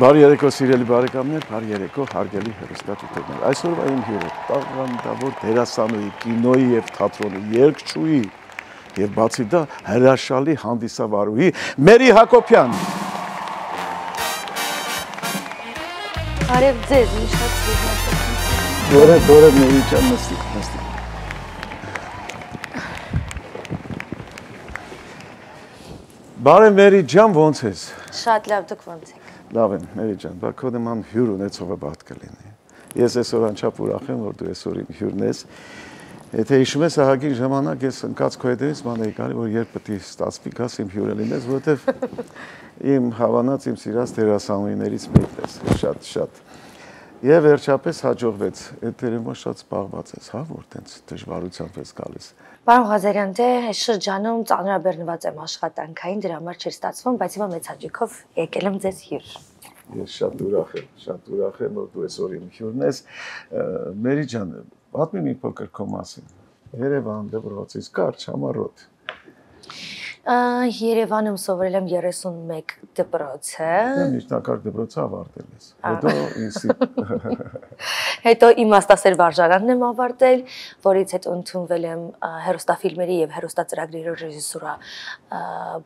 Բարի երեկո սիրելի բարեկամներ, բարի երեկո հարգելի հեռուստադիտողներ։ Այսօրվա իմ հյուրը տաղանդավոր դերասանուհի, կինոյի եւ թատրոնի երգչուհի եւ բացի դա հրաշալի հանդիսավարուհի Մերի Հակոբյան։ Բարև ձեզ, ինչ հացի։ Դորը Մերի ջան, նստի։ Բարև Մերի ջան, ոնց ես։ Շատ լավ, դուք ոնց եք։ Լավ եմ, Մերի ջան, բա քո նման հյուր ունեցողը բարդ կլինի։ Ես այսօր անչափ ուրախ եմ, որ դու այսօր իմ հյուրն ես։ Եթե հիշում ես ահագին ժամանակ ես ընկած քո հետևից ման էի գալի, որ երբ պետք է ստացվի գաս իմ հյուրը լինես, որովհետև իմ հավանած իմ սիրած դերասանուհիներից մեկն ես, շատ։ Եվ վերջապես հաջողվեց։ Այդ դերերով շատ զբաղված ես, հա, որ տենց դժվարությամբ ես գալիս։ Պարոն Ղազարյան, դե այս շրջանում ծանրաբեռնված եմ աշխատանքային, դրա համար չէր ստացվում, բայց հիմա մեծ հաճույքով եկել եմ ձեզ հյուր։ Ես շատ ուրախ եմ, որ դու այսօր իմ հյուրն ես։ Մերի ջան, պատմի մի փոքր քո մասին։ Երևան, դպրոցից կարճ, համառոտ։ Երևանում սովորել եմ 31 դպրոցը։ Դե միջնակարգ դպրոցը ավարտել ես։ Հետո իմաստասեր վարժարանն եմ ավարտել, որից հետո ընդունվել եմ հեռուստաֆիլմերի եւ հեռուստածրագրերի ռեժիսուրա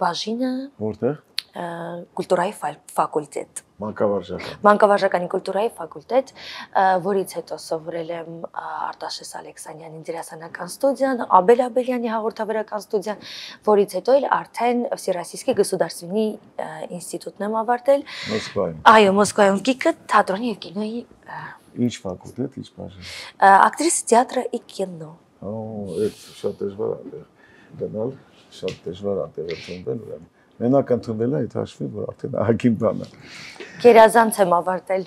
բաժինը։ Որտեղ։ Կուլտուրայի ֆակուլտետ։ Մանկավարժականի կուլտուրայի ֆակուլտետ, որից հետո սովորել եմ Արտաշես Ալեքսանյանի դերասանական ստուդիան, Աբել Աբելյանի հաղորդավարական ստուդիան, որից հետո էլ արդեն Всероссийский государственный ինստիտուտն եմ ավարտել։ Մոսկվայում։ Այո, Մոսկվայում գիտի թատրոնի եւ կինոյի։ Ինչ ֆակուլտետ, ինչ բաժին։ Ակտրիսը театра и кино։ Այդ շատ դժվար է գնալ, շատ դժվար է տեղել ուրեմն։ Մենակ ընդունվել է այդ հաշվին, որ արդեն ահագին բան է։ Գերազանց եմ ավարտել։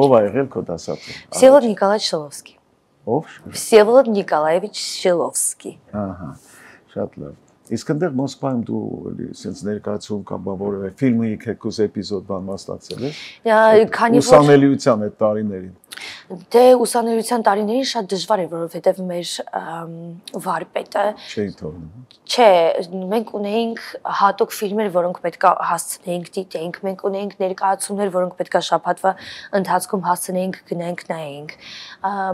Ով ա եղել քո դասատու։ Всеволод Николаевич Шиловский։ Ով։ Всеволод Николаевич Шиловский։ Ահա, շատ լավ։ Իսկ այնտեղ Մոսկվայում դու sense ներկայացում կամ որևէ ֆիլմի քեկուս էպիզոդ բան մասնակցել ես։ Քանի որ ուսանելիության այդ տարիներին։ Դե ուսանելիության տարիներին շատ դժվար էր, որովհետև մեր վարպետը չէի թողնում։ Չէ, մենք ունեինք հատուկ ֆիլմեր, որոնք պետք է հասցնեինք դիտեինք, մենք ունեինք ներկայացումներ, որոնք պետք է շաբաթվա ընթացքում հասցնեինք, գնանք նայենք։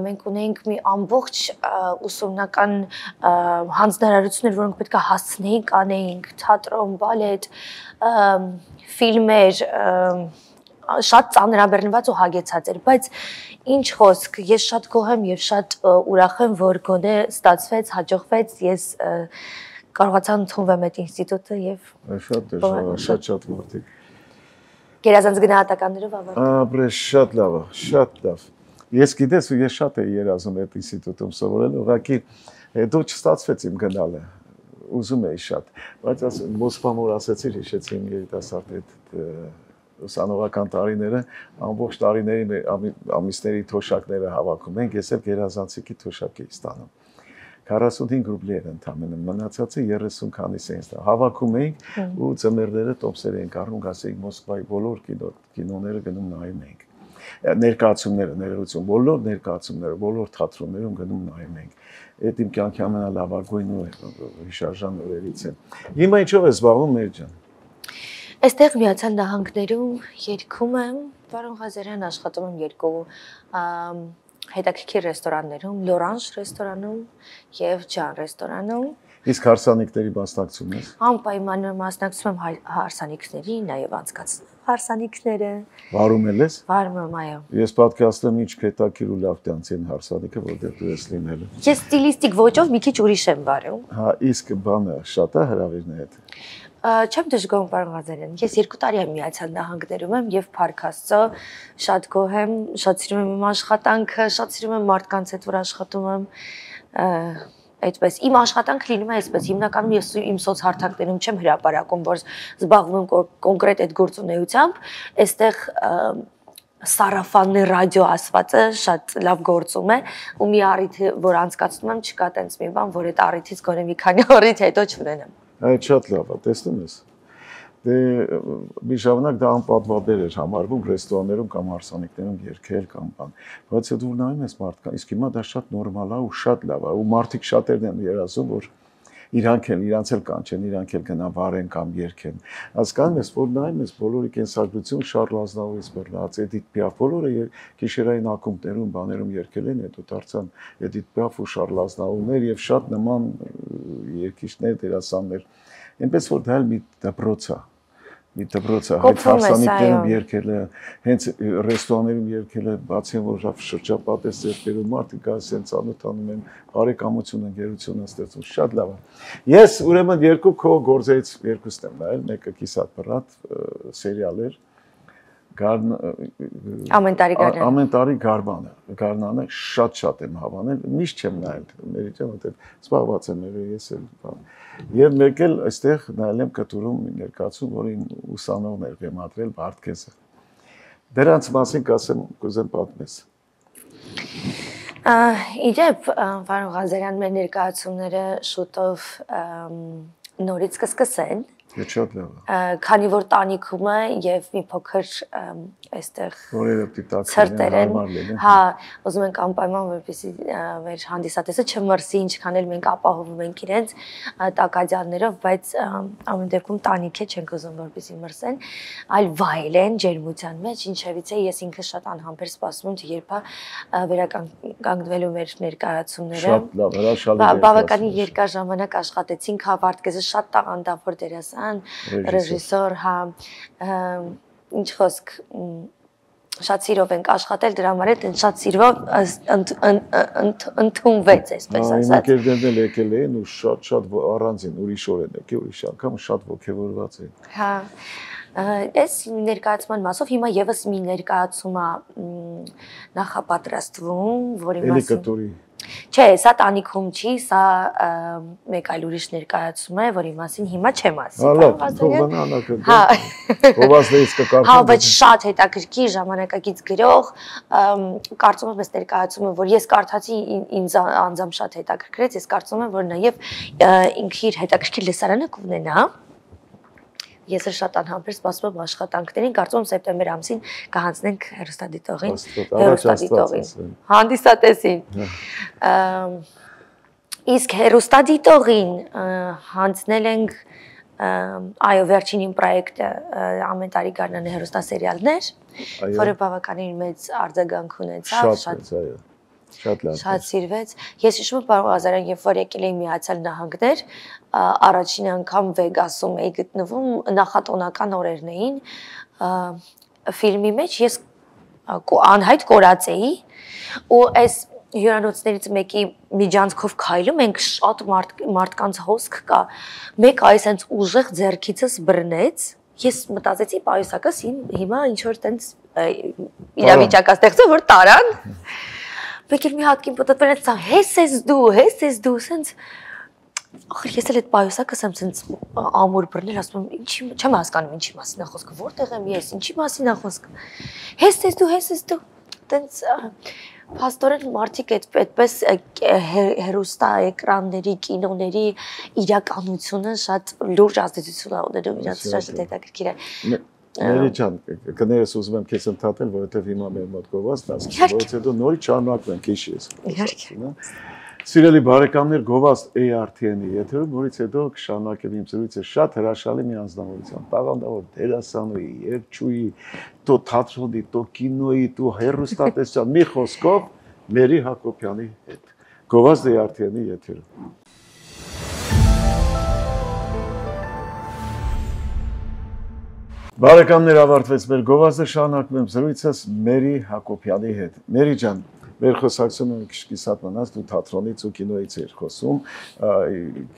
Մենք ունեինք մի ամբողջ ուսումնական հանձնարարություններ, որոնք պետք է հասցնեինք, անեինք, թատրոն, բալետ, ֆիլմեր, շատ ծանրաբեռնված ու հագեցած էր, բայց ինչ խոսք, ես շատ գոհ եմ եւ շատ ուրախ եմ, որ գոնե ստացվեց, հաջողվեց, ես կարողացա ընդունվեմ այդ ինստիտուտը եւ շատ դժվար, շատ մարդիկ։ Գերազանց գնահատականներով ավարտել։ Ապրես շատ լավ, շատ լավ։ Ես գիտես ու ես շատ էի երազում այդ ինստիտուտում սովորել, ուղղակի դու չստացվեց իմ գնալը։ Ուզում էի շատ, բայց Մոսկվայում որ ասեցիր, հիշեցի իմ երիտասարդ այդ ուսանողական տարիները, ամբողջ տարիների ամիսների թոշակները հավաքում ենք, ես էլ գերազանցիկի թոշակ էի ստանում։ 45 ռուբլի էր ընդամենը, մնացածը 30 քանիս էին ստանում։ Հավաքում էինք ու ծմերները տոպսեր էինք առնում, գասեինք Մոսկվայի բոլոր կինոները գնում նայում էինք։ Ներկայացումները, ներողություն, բոլոր ներկայացումները, բոլոր թատրոններում գնում նայում էինք։ Այդ իմ կյանքի ամենալավագույն ու հիշարժան օրերից է։ Հիմա ինչով ես զբաղվում, Մերի ջան։ Այստեղ Միացյալ Նահանգներում երգում եմ, պարոն Ղազարյան, աշխատում եմ երկու հետաքրքիր ռեստորաններում, Լորանժ ռեստորանում եւ Ջան ռեստորանում։ Իսկ հարսանիքների մասնակցում ես։ Անպայման մասնակցում եմ հարսանիքների, նաեւ անցկացնում հարսանիքները։ Վարում ես։ Վարում եմ, այո։ Ես պատկերացնում ինչ հետաքրքիր ու լավ տանցին հարսանիքը, որտեղ դու ես լինել։ Ես ստիլիստիկ ոճով մի քիչ ուրիշ եմ վարում։ Հա, իսկ բանը շատ է հրավիրն հետ։ Չեմ դժգոհում, պարոն Ղազարյան, ես 2 տարի եմ Միացյալ Նահանգներում եմ եւ Փառք Աստծո շատ գոհ եմ, շատ սիրում եմ իմ աշխատանքը, շատ սիրում եմ մարդկանց հետ, որ աշխատում եմ, այդպես իմ աշխատանքը լինում է այսպես, հիմնականում ես իմ սոցհարթակներում չեմ հրապարակում, որ զբաղվում եմ կոնկրետ այդ գործունեությամբ, այստեղ սարաֆանի ռադիո ասվածը շատ լավ գործում է ու մի առիթ որ անցկացնում եմ չկա տենց մի բան, որ այդ առիթից գոնե մի քանի առիթ հետո չունենամ։ Այդ շատ լավ է, տեսնում ես։ Դե մի ժամանակ դա անպատվաբեր էր համարվում ռեստորաններում կամ հարսանիքներում երգել կամ բան։ Բայց դու նայում ես մարդկան, իսկ հիմա դա շատ նորմալ է ու շատ լավ է, ու մարդիկ շատերն են երազում, որ իրանք էլ կանչեն, իրանք էլ գնան վարեն կամ երգեն։ Հասկանում ես, որ նայում ես բոլորի կենսագրություն Շարլ Ազնավուրից բռնած, Էդիթ Պիաֆ, բոլորը գիշերային ակումբներում, բաներում երգել են, հետո դարձան Էդիթ Պիաֆ ու Շարլ Ազնավուրներ եւ շատ նման երգիչներ, դերասաններ։ Այնպես որ դա էլ մի դպրոց է։ Մի դպրոց է, այդ հարսանիքներում երգել է, հենց ռեստորաններում երգել է, բացի որ շրջապատես ձեռքերում մարդիկ գալիս են ծանոթանում են, բարեկամություն ընկերություն են ստեղծում, շատ լավ է։ Ես ուրեմն երկու քո գործերից երկուսն եմ նայել, մեկը Կիսատ Բռատ սերիալ էր, Ամեն տարի Գարնանը շատ եմ հավանել, միշտ չեմ նայել, մերիջեմ, որտեղ զբաղված եմ ես էլ։ Եվ մեկ էլ այստեղ նայել եմ կտուրում ներկայացում, որ իմ ուսանողն էր բեմադրել Վարդգեսը։ Դրանց մասին կասեմ, կուզեմ պատմես։ Իդեպ, պարոն Ղազարյան, մեր ներկայացումները շուտով նորից կսկսեն։ Շատ լավ է։ Քանի որ տանիքում է եւ մի փոքր այստեղ որերը դիտակցել են, հա, ուզում ենք անպայման որպեսզի մեր հանդիսատեսը չմրսի, ինչքան էլ մենք ապահովում ենք իրենց տակադյաններով, բայց ամեն դեպքում տանիք է, չենք ուզում որպեսզի մրսեն, այլ վայելեն ջերմության մեջ, ինչևից է ես ինքս շատ անհամբեր սպասում եմ, թե երբ է վերականգնվելու մեր ներկայացումները։ Շատ լավ, հրաշալի։ Բավականին երկար ժամանակ աշխատեցինք, հա, Վարդգեսը շատ տաղանդավոր դերասան, ռեժիսոր, հա, ինչ խոսք, շատ սիրով ենք աշխատել, դրա համար էլ շատ սիրով ընդունվեց, այսպես ասած։ Ընկերներն էլ եկել էին ու շատ առանձին ուրիշ օր են եկել, ուրիշ անգամ շատ ոգևորված էին։ Հա, այս ներկայացման մասով հիմա եւս մի ներկայացում է նախապատրաստվում, որի մասին Չէ, սա տանիքում չի, սա մեկ այլ ուրիշ ներկայացում է, որի մասին հիմա չեմ ասի։ Հա, Գովազդից կկարդամ։ Հա, բայց շատ հետաքրքիր ժամանակակից գրող, կարծում եմ այս ներկայացումը, որ ես կարդացի, ինձ անձամբ շատ հետաքրքրեց, ես կարծում եմ, որ նաև ինքը իր հետաքրքիր լսարանը կունենա։ Ես էլ շատ անհամբեր սպասում եմ աշխատանքներին, կարծում եմ սեպտեմբեր ամսին կհանձնենք հեռուստադիտողին, հանդիսատեսին։ Իսկ հեռուստադիտողին հանձնել ենք այո վերջին իմ պրոյեկտը ամեն տարի Գարնանը հեռուստասերիալներ, որը բավականին մեծ արձագանք ունեցավ, շատ սիրվեց։ Ես հիշում եմ, պարոն Ղազարյան, երբ որ եկել էի Միացյալ Նահանգներ, առաջին անգամ Վեգասում էի գտնվում, նախատոնական օրերն էին, ֆիլմի մեջ ես անհայտ կորած էի ու այս հյուրանոցներից մեկի միջանցքով քայլում ենք, շատ մարդկանց հոսք կա, մեկ այս հենց ուժեղ ձեռքիցս բռնեց, ես մտածեցի պայուսակս հիմա ինչ որ տենց իրավիճակ ստեղծում, որ տարան Մեկ էլ մի հատ կին պտտվեն հես ես դու, սենց, ախր ես էլ էդ պայուսակս եմ սենց ամուր բռնել, ասում եմ, չեմ հասկանում ինչի մասին է խոսքը, որտեղ եմ ես, ինչի մասին է խոսքը, հես ես դու, տենց փաստորեն մարդիկ այդպես հեռուստա էկրանների, կինոների իրականությունը շատ լուրջ ազդեցություն է ունենում, իրաց շատ հետաքրքիր է։ Մերի ջան, կներես ուզում եմ քեզ ընդհատել, որովհետև հիմա մեր մոտ գովազդ ասում, որից հետո նորից շարունակվենք հիշի ես։ Սիրելի բարեկամներ, գովազդ ARTN-ի եթերում, որից հետո կշարունակեմ իմ զրույցը շատ հրաշալի մի անձնավորությամբ, տաղանդավոր դերասանուհի, երգչուհի, տո թատրոնի, տո կինոյի, տո հեռուստատեսության, մի խոսքով Մերի Հակոբյանի հետ։ Գովազդ ARTN-ի եթերում։ Բարեկամներ, ավարտվեց մեր գովազդը, շարունակում եմ զրույցս Մերի Հակոբյանի հետ։ Մերի ջան, մեր խոսակցությունը Կիսատ մնաց, դու թատրոնից ու կինոյից էիր խոսում,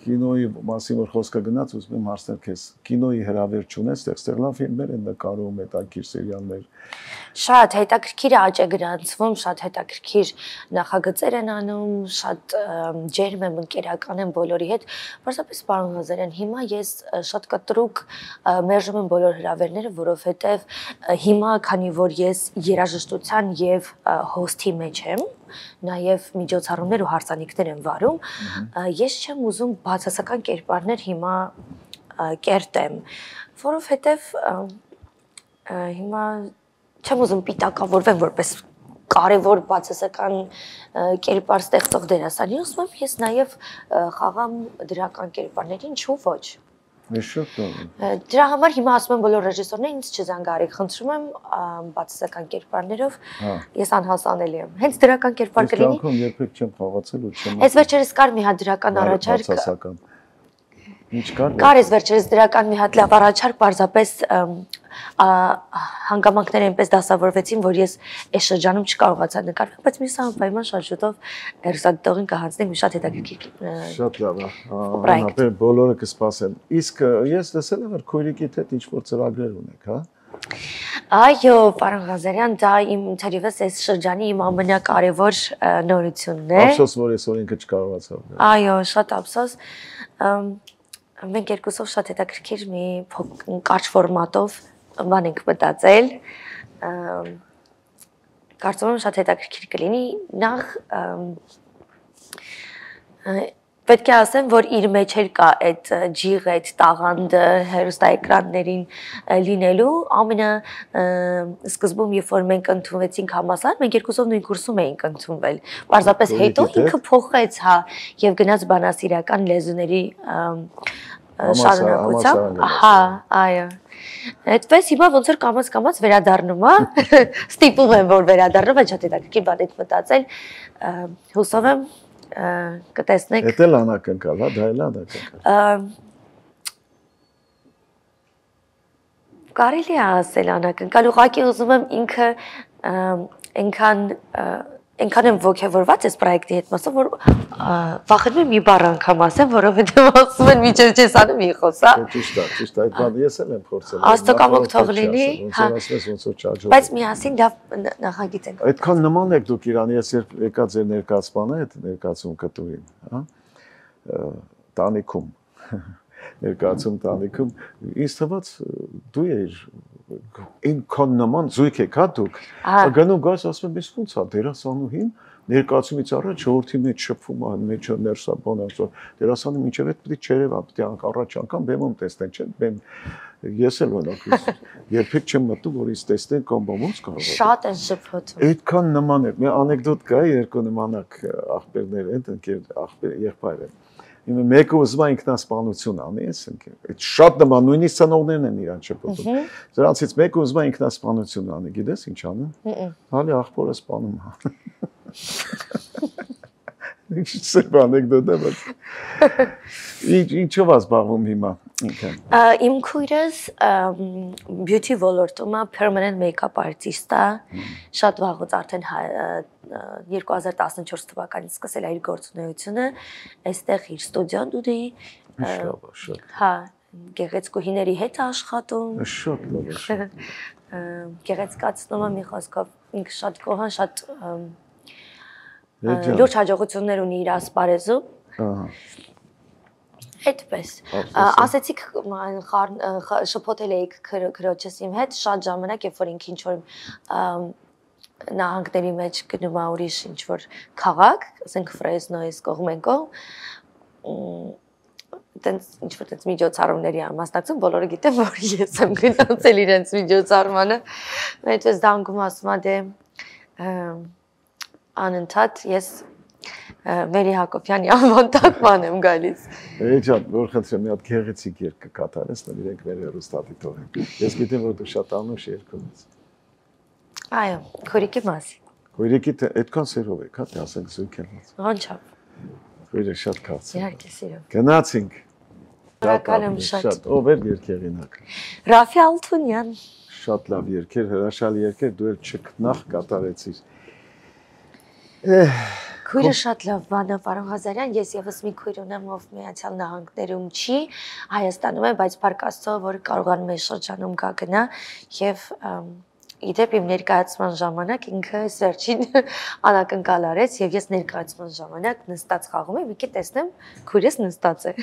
կինոյի մասին որ խոսքը գնաց, ուզում եմ հարցնել քեզ, կինոյի հրավեր չունես, այստեղ լավ ֆիլմեր են նկարում, հետաքրքիր սերիալներ։ Շատ հետաքրքիր աճ է գրանցվում, շատ հետաքրքիր նախագծեր են անում, շատ ջերմ եմ, ընկերական եմ բոլորի հետ, պարզապես պարոն Ղազարյան, հիմա ես շատ կտրուկ մերժում եմ բոլոր հրավերները, որովհետև հիմա, քանի որ ես երաժշտության եւ հոսթի մեջ եմ, նաև միջոցառումներ ու հարսանիքներ եմ վարում, ես չեմ ուզում բացասական կերպարներ հիմա կերտեմ, որովհետև հիմա չեմ ուզում պիտակավորվեմ որպես կարևոր բացասական կերպար ստեղծող դերասանի, ասում եմ, ես նաև խաղամ դրական կերպարներ, ինչու ոչ։ Շատ լավ։ Դրա համար հիմա ասում եմ բոլոր ռեժիսորներին ինձ չզանգարեք, խնդրում եմ բացասական կերպարներով ես անհասանելի եմ։ Հենց դրական կերպար կլինի։ Ես կյանքում երբեք չեմ խաղացել ու չեմ։ Այս վերջերս կար մի հատ դրական առաջարկ։ Բացասական։ Ինչ կար։ Կար այս վերջերս դրական մի հատ լավ առաջարկ, պարզապես հանգամանքները այնպես դասավորվեցին, որ ես այս շրջանում չկարողացա նկարվել, բայց մյուս անպայման շատ շուտով հերոսադիտողին կհանձնենք մի շատ հետաքրքիր։ Շատ լավ է։ Անապեր բոլորը կսպասեն։ Իսկ ես տեսել եմ, որ քույրիկիդ հետ ինչ-որ ծրագրեր ունեք, հա։ Այո, պարոն Ղազարյան, դա իմ թերևս այս շրջանի իմ ամենակարևոր նորությունն է։ Ափսոս, որ ես օրենքը չկարողացա։ Այո, շատ ափսոս։ Մենք երկուսով շատ հետաքրքիր մի կարճ ֆորմատով բան ենք մտածել։ Կարծում եմ շատ հետաքրքիր կլինի։ Նախ պետք է ասեմ, որ իր մեջ էլ կա այդ ջիղը, այդ տաղանդը հեռուստաէկրաններին լինելու։ Ամենը սկզբում, երբ որ մենք ընդունվեցինք համալսարան, մենք երկուսով նույն կուրսում էինք ընդունվել։ Պարզապես հետո ինքը փոխեց, հա, եւ գնաց բանասիրական լեզուների շարունակությամբ։ Հա, այո։ Այդպես հիմա ոնց որ կամաց վերադառնում է, ստիպում եմ, որ վերադառնում, շատ հետաքրքիր բան եք մտածել։ Հուսով եմ կտեսնեք։ Դա էլ անակնկալ, հա, դա էլ անակնկալ։ Կարելի է ասել անակնկալ, ուղղակի ուզում եմ ինքը այնքան եմ ոգևորված այս պրոյեկտի հետ մասով, որ վախենում եմ մի բառ անգամ ասեմ, որովհետև ասում են միջև չես անում մի խոսա։ Ճիշտ է, այդ բանը ես էլ եմ փորձել։ Աստոկամոք թող լինի, հա։ Ոնց որ չաջող։ Բայց միասին լավ նախագիծ ենք։ Այդքան նման եք դուք Իրանի, ես երբ եկա ձեր ներկայացմանը, այդ ներկայացում կտուրին, հա։ Տանիքում։ Ներկայացում տանիքում ինձ թվաց դու ես ինքան նման զույգ եք, հա դուք։ Գնում գաս ասում եմ, ոնց է դերասանուհին ներկայացումից առաջ ժողովրդի մեջ շփվում է, մեջը ներսա բան ասում։ Դերասանը մինչև այդ պետք չերևա, պետք է առաջ անգամ բեմում տեսնեն, չէ՞, բեմ ես էլ օրինակ երբեք չեմ մտնում, որ ինձ տեսնեն կամ ոնց կարող է։ Շատ են շփոթում։ Այդքան նման է։ Մի անեկդոտ կա, երկու նմանակ աղբերներ են, ընկեր աղբեր եղբայր են։ Մեկը ուզում է ինքնասպանություն անի, այդ շատ նման նույնիսկ ծնողներն են իրան շփոթում։ Դրանցից մեկը ուզում է ինքնասպանություն անի, գիտես ինչ անում։ Հալի աղբորը սպանում է։ Ինչ սև անեկդոտ է, բայց ինչով է զբաղվում հիմա ինքը։ Իմ քույրս beauty ոլորտում է, permanent makeup artist է, շատ վաղուց արդեն 2014 թվականից սկսել է իր գործունեությունը, այստեղ իր ստուդիան ունի։ Հա, գեղեցկուհիների հետ է աշխատում։ Շատ լավ է։ Գեղեցկացնում է մի խոսքով, ինքը շատ գոհան, շատ լուրջ հաջողություններ ունի իր ասպարեզում։ Այդպես։ Ասեցիք շփոթել էիք քրոջս իմ հետ շատ ժամանակ, երբ որ ինքը ինչ-որ նահանգների մեջ գնում է ուրիշ ինչ-որ քաղաք, ասենք Ֆրեզնոյից կողմենքով, տենց ինչ-որ տենց միջոցառումների մասնակցում, բոլորը գիտեն, որ ես եմ գնացել իրենց միջոցառմանը։ Այդպես դանգում ասում է դե անընդհատ ես Մերի Հակոբյանի անվան տակման եմ գալիս։ Էջան, որ խնդրեմ, մի հատ գեղեցիկ երգ կկատարես, նվիրենք մեր հեռուստադիտողին։ Ես գիտեմ, որ դու շատ անուշ երգում ես։ Այո, քույրիկի մասին։ Քույրիկի այդքան սերով եք, հա, թե ասենք զույգ են։ Ոնչա։ Քույրը շատ քաղց։ Իհարկե, սիրով։ Գնացինք։ Շնորհակալ եմ շատ։ Ով էր երգերինակ։ Ռաֆի Ալթունյան։ Շատ լավ երգեր, հրաշալի երգեր, դու էլ չքնախ կատարեցիր։ Քույրը շատ լավ բան է, պարոն Ղազարյան, ես եւս մի քույր ունեմ, ով Միացյալ Նահանգներում չի, Հայաստանում է, բայց փառք Աստծո, որ կարողանում է շրջանում գա գնա եւ իդեպ իմ ներկայացման ժամանակ ինքը վերջին անակնկալ արեց եւ ես ներկայացման ժամանակ նստած խաղում եմ, եկե տեսնեմ քույրս նստած է։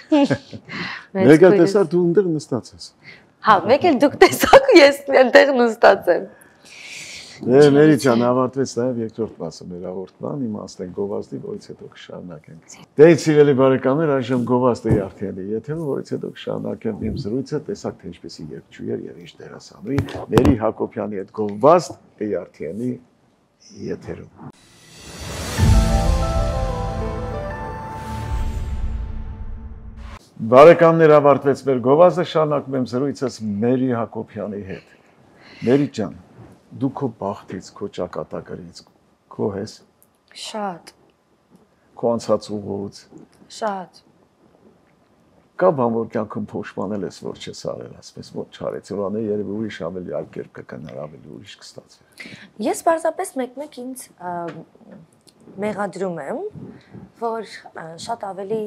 Մեկ էլ տեսա դու այնտեղ նստած ես։ Հա, մեկ էլ դուք տեսաք ու ես այնտեղ նստած եմ։ Մերի ջան, ավարտվեց նաև երկրորդ մասը մեր հաղորդման, իմաստ են գովազդի, որից հետո կշարունակենք։ Դե սիրելի բարեկամներ, այժմ գովազդը արդյունի եթերում, որից հետո կշարունակեմ իմ զրույցը, տեսակ թե ինչպեսի երգչուհի եւ ինչ դերասանուհի Մերի Հակոբյանի հետ գովազդ արդյունի եթերում։ Բարեկամներ, ավարտվեց մեր գովազդը, շարունակում եմ զրույցս Մերի Հակոբյանի հետ։ Մերի ջան, դու քո բախտից, քո ճակատագրից, քո ես։ Շատ։ Քո անցած ուղուց։ Շատ։ Կա բան, որ կյանքում փոշմանել ես, որ չես արել, ասես որ չարեց, որանը երևի ուրիշ ավելի այլ կերպ կգնար, ավելի ուրիշ կստացվի։ Ես պարզապես մեկ-մեկ ինձ մեղադրում եմ, որ շատ ավելի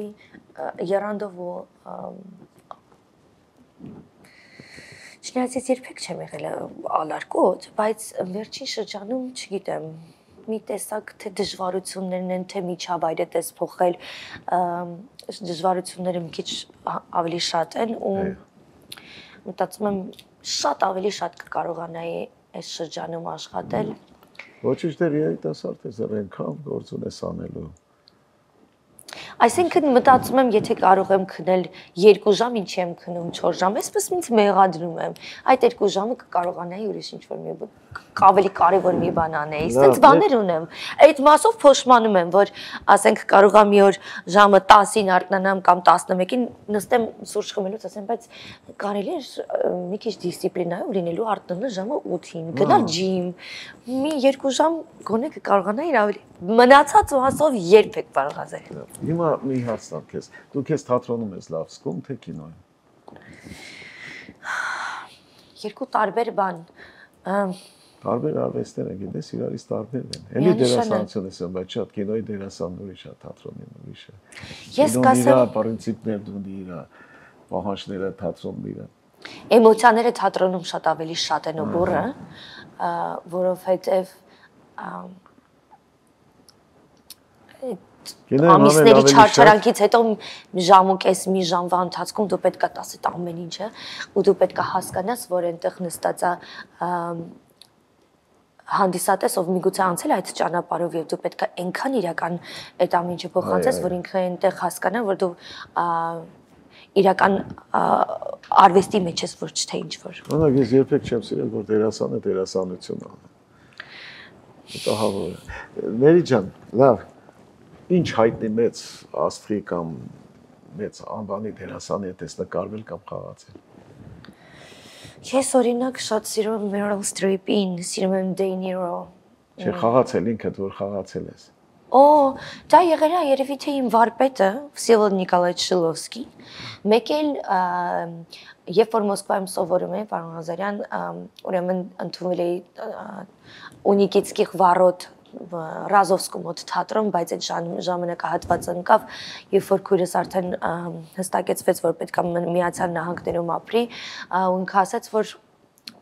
երանդով ու չնայած ես երբեք չեմ եղել ալարկոտ, բայց վերջին շրջանում, չգիտեմ, մի տեսակ թե դժվարություններն են, թե միջավայրդ ես փոխել, դժվարությունները մի քիչ ավելի շատ են ու մտածում եմ շատ ավելի շատ կկարողանայի այս շրջանում աշխատել։ Ոչինչ դեռ երիտասարդ ես, այնքան գործ ունես անելու։ Այսինքն մտածում եմ, եթե կարող եմ քնել 2 ժամ, ինչի եմ քնում 4 ժամ, այսպես ինձ մեղադրում եմ։ Այդ 2 ժամը կկարողանայի ուրիշ ինչ-որ մի ավելի կարևոր մի բան անեի։ Այդպես բաներ ունեմ։ Այդ մասով փոշմանում եմ, որ ասենք կարող եմ մի օր ժամը 10-ին արթնանամ կամ 11-ին նստեմ սուրճ խմելուց, ասեմ, բայց կարելի է մի քիչ դիսցիպլինայով լինելու արթնանալ ժամը 8-ին, գնալ ջիմ, մի 2 ժամ գոնե կկարողանայի ավելի մնացած մասով երբեք բարձրացել։ Հիմա մի հարց տամ քեզ։ Դու քեզ թատրոնում ես լավ զգում, թե կինոյում։ Երկու տարբեր բան։ Տարբեր արվեստներ են, գիտես, իրարից տարբերն են։ Էլի դերասանություն ես, բայց շատ կինոյի դերասանն ուրիշ է, թատրոնին ուրիշ է։ Ես կասեմ, իր պրինցիպներն ունի, իր պահանջները, թատրոնն իր։ Էմոցիաները թատրոնում շատ ավելի շատ են ու բուրը, որովհետև ամիսների չարչարանքից հետո ժամուկես մի ժամվա ընթացքում դու պետք է տաս այդ ամեն ինչը ու դու պետք է հասկանաս, որ այնտեղ նստած է հանդիսատես, ով միգուցե անցել այդ ճանապարհով եւ դու պետք է այնքան իրական այդ ամեն ինչը փոխանցես, որ ինքը այնտեղ հասկանա, որ դու իրական արվեստի մեջ ես, ոչ թե ինչ որ։ Օրինակ ես երբեք չեմ սիրել, որ դերասանը դերասանություն անի։ Դա հավոր է։ Մերի ջան, լավ։ Ինչ հայտնի մեծ աստղի կամ մեծ անվանի դերասանի հետ ես նկարվել կամ խաղացել։ Ես օրինակ շատ սիրում եմ Meryl Streep-ին, սիրում եմ De Niro։ Չէ, խաղացել ինքդ որ խաղացել ես։ Օ, դա եղել է երևի թե իմ վարպետը, Վսևոդ Նիկոլայեչ Շիլովսկի։ Մեկ էլ երբ որ Մոսկվայում սովորում էի, պարոն Ղազարյան, ուրեմն ընդունվել էի Ունիկիցկիխ վարոդ Ռազովսկու մոտ թատրոն, բայց այդ ժամանակահատվածը ընկավ, երբ որ քույրս արդեն հստակեցվեց, որ պետք է Միացյալ Նահանգներում ապրի, ու ինքը ասաց, որ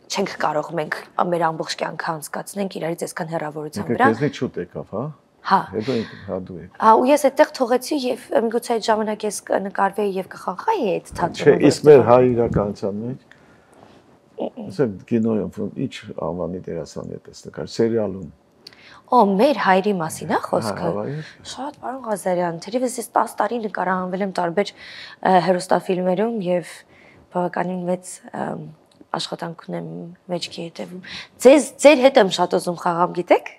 չենք կարող մենք մեր ամբողջ կյանքը անցկացնենք իրարից այսքան հեռավորության վրա։ Քեզնից շուտ եկավ, հա։ Հա։ Հետո դու եք։ Ու ես այդտեղ թողեցի եւ միգուցե այդ ժամանակ ես նկարվեի եւ կխաղայի այդ թատրոնում։ Չէ, իսկ մեր հայ իրականության մեջ ասեմ կինոյում ինչ անվանի դերասանի հետ ես նկար, սերիալում։ Օ, մեր հայրի մասին է խոսքը։ Շատ, պարոն Ղազարյան, թերևս ես 10 տարի նկարահանվել եմ տարբեր հեռուստաֆիլմերում եւ բավականին մեծ աշխատանք ունեմ մեջքի հետևում։ Ձեր հետ եմ շատ ուզում խաղամ, գիտեք։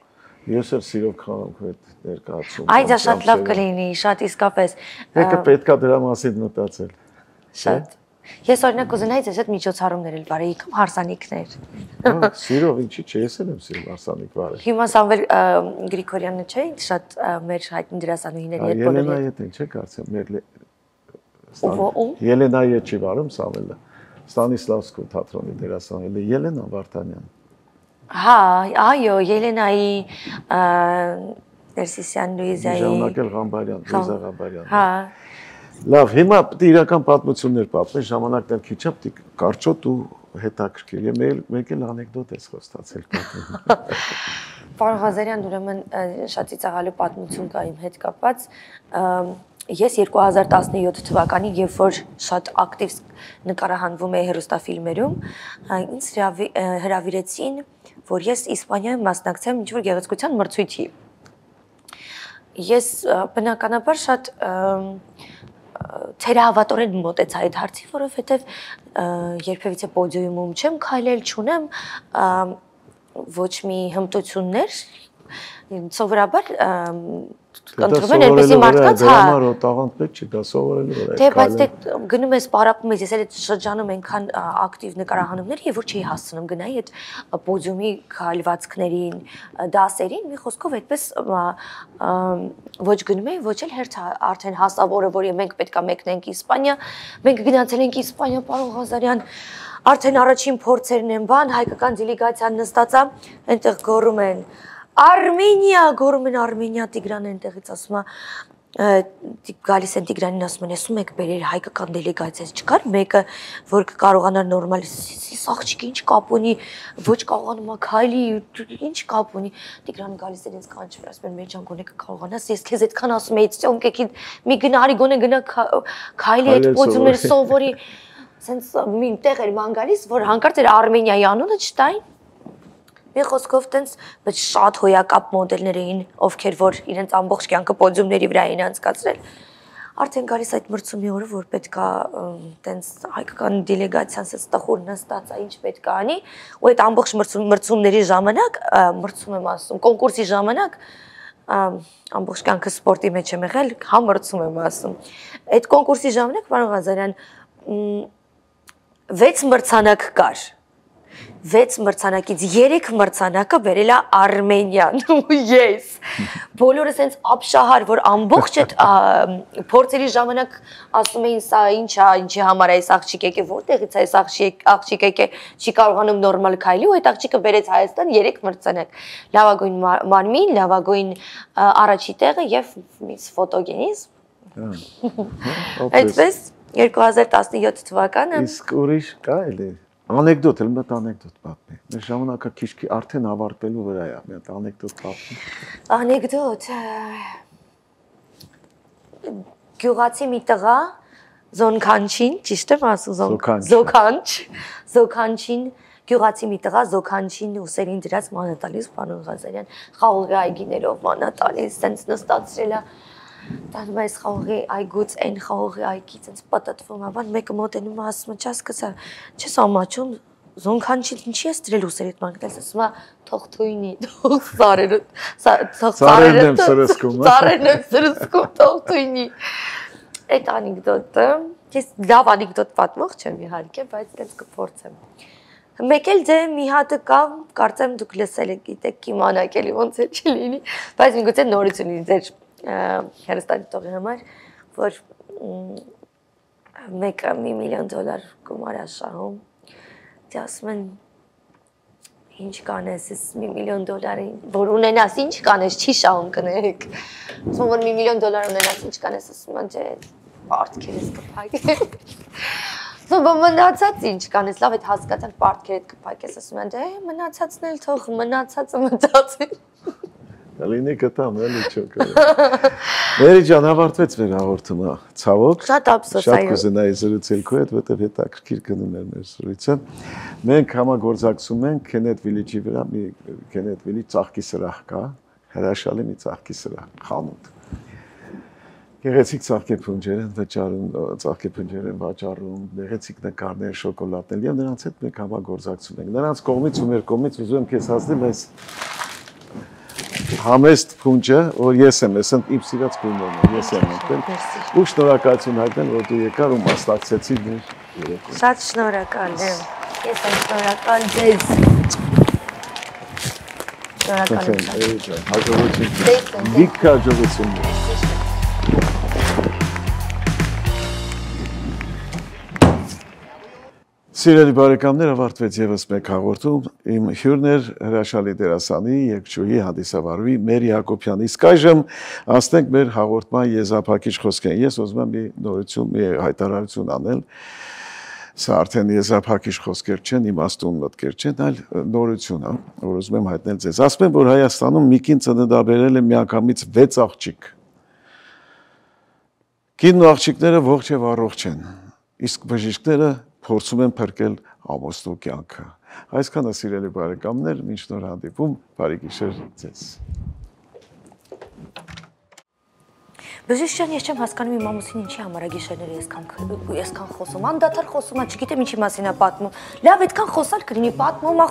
Ես էլ սիրով խաղամ քո հետ ներկայացում։ Այ դա շատ լավ կլինի, շատ իսկապես։ Եկը պետքա դրա մասին մտածել։ Շատ։ Ես օրինակ կուզենայի ձեզ հետ միջոցառումներ էլ վարեի կամ հարսանիքներ։ Սիրով, ինչի՞ չէ, ես էլ եմ սիրում հարսանիք վարել։ Հիմա Սամվել Գրիգորյանը չէ, շատ մեր հայտնի դերասանուհիների հետ բոլորի։ Ելենայի հետ չէ՞ կարծեմ, մեր Ելենայի հետ չի վարում Սամվելը։ Ստանիսլավսկու թատրոնի դերասանուհի Ելենա Վարդանյան։ Հա, այո, Ելենայի Ներսիսյան Լուիզայի։ Ժամանակել Ղամբարյան, Լուիզա Ղամբարյան։ Հա։ Լավ, հիմա պետք է իրական պատմություններ պատմես, ժամանակն էլ քիչ է, պետք է կարճոտ ու հետաքրքիր։ Մեկ էլ անեկդոտ ես խոստացել պատմում։ Պարոն Ղազարյան, ուրեմն շատ ծիծաղալու պատմություն կա իմ հետ կապված։ Ես 2017 թվականին, երբ որ շատ ակտիվ նկարահանվում էի հեռուստաֆիլմերում, ինձ հրավիրեցին, որ ես Իսպանիայում մասնակցեմ ինչ-որ գեղեցկության մրցույթի։ Ես բնականաբար շատ թերահավատորեն մոտեցա այդ հարցին, որովհետև երբևիցե պոդիումում չեմ քայլել, չունեմ ոչ մի հմտություններ սովորաբար կընտրում են այնպեսի մարդկանց, հա։ Դրա տաղանդ պետք չի, դա սովորելու վրա է։ Դե բայց դե գնում ես պարապում ես, ես էլ այդ շրջանում այնքան ակտիվ նկարահանումներ եւ որ չի հասցնում գնայի այդ պոդիումի քայլվածքներին, դասերին, մի խոսքով այդպես ոչ գնում էի, ոչ էլ հերթ արդեն հասավորը, որ մենք պետքա մեկնենք Իսպանիա, մենք գնացել ենք Իսպանիա, պարոն Ղազարյան, արդեն առաջին փորձերն են բան, հայկական դելեգացիան նստած է, այնտեղ գոռում են Արմենիա, գոռում են Արմենիա, Տիգրան այնտեղից ասում է գալիս են Տիգրանին ասում են, ասում եք բերեր հայկական դելեգացիաից չկար մեկը, որ կարողանար նորմալ, այս աղջիկը ինչ կապ ունի, ոչ կարողանում է քայլի, ինչ կապ ունի։ Տիգրանը գալիս է ինձ կանչում, ասում են մեր ջան գոնե կարողանաս, ես քեզ այդքան ասում էի, ցոնք մի գնարի գոնե գնա քայլի այդ պոդիումները սովորի, սենց մի տեղ էր ման գալիս, որ հանկարծ էր Արմենիայի անունը չտային։ Մի խոսքով տենց բայց շատ հոյակապ մոդելներ էին, ովքեր որ իրենց ամբողջ կյանքը պոդիումների վրա էին անցկացրել։ Արդեն գալիս այդ մրցումի օրը, որ պետքա տենց հայկական դելեգացիան սենց տխուր նստած է, ինչ պետքա անի, ու այդ ամբողջ մրցումների ժամանակ, մրցում եմ ասում, կոնկուրսի ժամանակ ամբողջ կյանքը սպորտի մեջ եմ եղել, հա մրցում եմ ասում։ Այդ կոնկուրսի ժամանակ, պարոն Ղազարյան, 6 մրցանակ կար։ 6 մրցանակից 3 մրցանակը բերել է Արմենիան ու ես։ Բոլորը սենց ապշահար, որ ամբողջ այդ փորձերի ժամանակ ասում էին սա ինչ է, ինչի համար է այս աղջիկ եկե, որտեղից է այս աղջիկ եկե, չի կարողանում նորմալ քայլի ու այդ աղջիկը բերեց Հայաստան 3 մրցանակ։ Լավագույն մարմին, լավագույն առաջի տեղը եւ միս ֆոտոգենիզ։ Այդպես 2017 թվականը։ Իսկ ուրիշ կա էլի Անեկդոտ, էլ մի հատ անեկդոտ պատմի։ Մեր ժամանակը քիչ արդեն ավարտվելու վրա է, մի հատ անեկդոտ պատմի։ Անեկդոտ։ Գյուղացի մի տղա Զոնքանչին, ճիշտ եմ ասում, Զոքանչին, գյուղացի մի տղա Զոքանչին ուսերին դրած մանա տալիս, պարոն Ղազարյան, խաղողի այգիներով մանա տալիս, սենց նստացրել է Տանում այս խաղողի այգուց, այն խաղողի այգից ինձ պատատվում է, բան մեկը մոտենում է ասում է, չասկացա, չես ամաչում, Զոնքանչին ինչի ես դրել ուսեր այդ մանկտես, ասում է, թող թույնի, թող ծարերն եմ սրսկում, թող թույնի։ Այդ անեկդոտը, ես լավ անեկդոտ պատմող չեմ իհարկե, բայց դες կփորձեմ։ Մեկ էլ դե մի հատը կա, կարծեմ դուք լսել եք, գիտեք, կիմանաք էլի ոնց է չլինի, բայց միգուցե նորություն լինի ձեր հեռուստադիտողի համար, որ մեկը $1 միլիոն գումար է շահում, դե ասում են ինչ կանես, ես $1 միլիոն, որ ունենաս, ինչ կանես, չի շահում կներեք, ասում որ $1 միլիոն ունենաս, ինչ կանես, ասում են, պարտքերս կփակեմ, ասում մնացած ինչ կանես, լավ էդ հասկացան պարտքերդ կփակես, ասում են, դե մնացածն էլ թող, մնացածը մնացածի Լինի կտամ, էլի չոք։ Մերի ջան, ավարտվեց մեր հաղորդումը, ցավոք։ Շատ ափսոս, այո։ Շատ կուզենայի զրուցել քո հետ, որտեղ հետաքրքիր գնում էր մեր զրույցը։ Մենք համագործակցում ենք Քենեթ Վիլիջի վրա, մի Քենեթ Վիլիջ ծաղկի սրահ կա, հրաշալի մի ծաղկի սրահ, խանութ։ Գեղեցիկ ծաղկեփունջեր են վճարում, ծաղկեփունջեր են վաճառում, գեղեցիկ նկարներ, շոկոլադներ, եւ նրանց հետ մենք համագործակցում ենք։ Նրանց կողմից ու մեր կողմից ուզում եմ քեզ հասնել այս համեստ փունջը, որ ես եմ, ասենք իմ սիրած փունջն է, ես եմ ընկել։ Ու շնորհակալություն հայտնել, որ դու եկար ու մասնակցեցիր մեր երեկոյին։ Շատ շնորհակալ եմ։ Ես եմ շնորհակալ ձեզ։ Շնորհակալություն։ Հաջողություն։ Լիք հաջողություն։ Սիրելի բարեկամներ, ավարտվեց եւս մեկ հաղորդում։ Իմ հյուրն էր հրաշալի դերասանի, երգչուհի, հանդիսավարուհի Մերի Հակոբյանը։ Իսկ այժմ անցնենք մեր հաղորդման եզրափակիչ խոսքերին։ Ես ուզում եմ մի նորություն, մի հայտարարություն անել։ Սա արդեն եզրափակիչ խոսքեր չեն, իմաստուն մտքեր չեն, այլ նորություն է, որ ուզում եմ հայտնել ձեզ։ Ասում եմ, որ Հայաստանում մի կին ծննդաբերել է միանգամից 6 աղջիկ։ Կինն ու աղջիկները ողջ եւ առողջ են։ Իսկ բժիշկները փորձում են փրկել ամուսնու կյանքը։ Այսքանը սիրելի բարեկամներ, մինչ նոր հանդիպում, բարի գիշեր ձեզ։ Բժիշկ ես չեմ հասկանում իմ ամուսինը ինչի համար է գիշերները այսքան խոսում, անդադար խոսում է, չգիտեմ ինչի մասին է պատմում։ Լավ, այդքան խոսալ կլինի, պատմում է,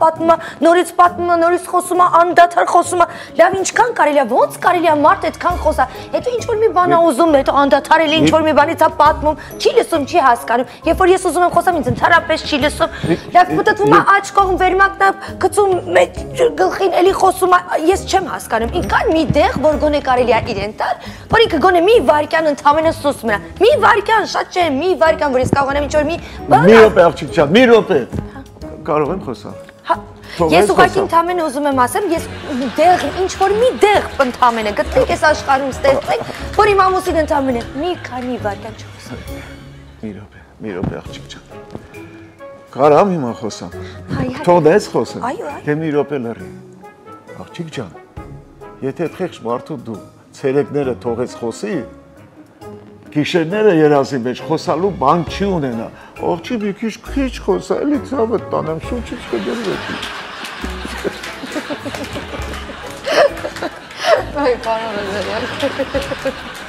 պատմում է, նորից պատմում է, նորից խոսում է, անդադար խոսում է։ Լավ, ինչքան կարելի է, ոնց կարելի է մարդ այդքան խոսա։ Հետո ինչ որ մի բան է ուզում, հետո անդադար էլ ինչ որ մի բանից է պատմում, չի լսում, չի հասկանում։ Երբ որ ես ուզում եմ խոսամ, ինձ ընդհանրապես չի լսում։ Լավ, մտածում է աջ կողմ վերմակն է, գցում մեջ գլխին, էլի խոսում է, ես չեմ հասկանում։ Ինքան մի դեղ, որ գոնե կարելի է իրեն տալ, որ ինքը գոնե մի վարքյան ընդամենը սուսում է։ Մի վարքյան, շատ չէ, մի վարքյան, որ ես կարողանամ ինչ-որ մի բան։ Մի րոպե աղջիկ ջան, մի րոպե։ Կարող եմ խոսալ։ Ես ուղղակի ընդամենը ուզում եմ ասեմ, ես դեղ, ինչ-որ մի դեղ ընդամենը գտնենք այս աշխարհում ստեղծենք, որ իմ ամուսին ընդամենը մի քանի վարքյան չխոսա։ Մի րոպե աղջիկ ջան։ Կարամ հիմա խոսամ։ Թողնես խոսեմ։ Թե մի րոպե լռի։ Աղջիկ ջան, եթե խեղճ մարդու դու ցերեկները թողես խոսի, գիշերները երազի մեջ խոսալու բան չի ունենա։ Աղջի մի քիչ խոսա, էլի ցավը տանեմ, շուրջից կդրվի։ Այ, պարոն Ազարյան։